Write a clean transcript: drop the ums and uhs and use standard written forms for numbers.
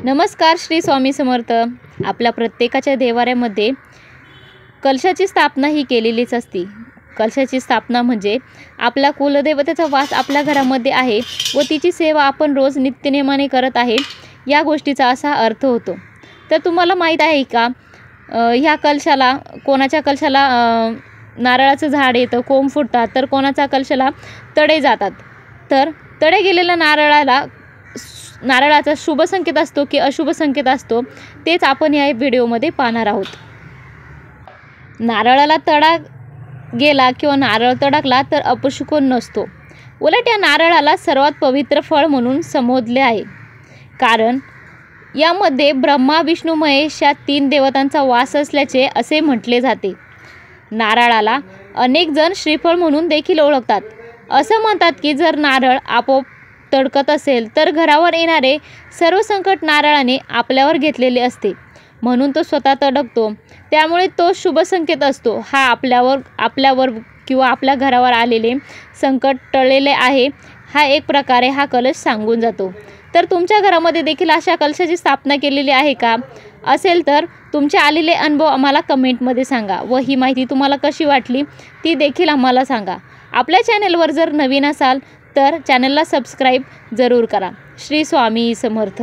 नमस्कार. श्री स्वामी समर्थ. आपल्या प्रत्येकाच्या देवाऱ्यामध्ये कलशाची स्थापना ही केलेलीच असते. कलशाची स्थापना म्हणजे आपल्या कुलदेवतेचा वास आपल्या घरामध्ये आहे व तिची सेवा आपण रोज नित्यनेमाने करत आहे, या गोष्टीचा असा अर्थ होतो. तर तुम्हाला माहीत आहे का, ह्या कलशाला कोणाच्या कलशाला नारळाचं झाड येतं, कोंब फुटतात, तर कोणाच्या कलशाला तडे जातात. तर तडे गेलेल्या नारळाचा शुभ संकेत असतो की अशुभ संकेत असतो, तेच आपण या व्हिडिओमध्ये पाहणार आहोत. नारळाला तडा गेला किंवा नारळ तडकला तर अपशकुन नसतो. उलट या नारळाला सर्वात पवित्र फळ म्हणून संबोधले आहे, कारण यामध्ये ब्रह्मा, विष्णू, महेश या 3 देवतांचा वास असल्याचे असे म्हटले जाते. नारळाला अनेक जण श्रीफळ म्हणून देखील ओळखतात. असं म्हणतात की जर नारळ आपोआप तडकत असेल तर घरावर येणारे सर्व संकट नारळाने आपल्यावर घेतलेले असते, म्हणून तो स्वतः तडकतो. त्यामुळे तो शुभ संकेत असतो. हा आपल्यावर किंवा आपल्या घरावर आलेले संकट टळलेले आहे, हा एक प्रकारे हा कलश सांगून जातो. तर तुमच्या घरामध्ये देखील अशा कलशाची स्थापना केलेली आहे का? असेल तर तुमचे आलेले अनुभव आम्हाला कमेंटमध्ये सांगा व ही माहिती तुम्हाला कशी वाटली ती देखील आम्हाला सांगा. आपल्या चॅनलवर जर नवीन असाल तर चॅनलला सबस्क्राईब जरूर करा. श्री स्वामी समर्थ.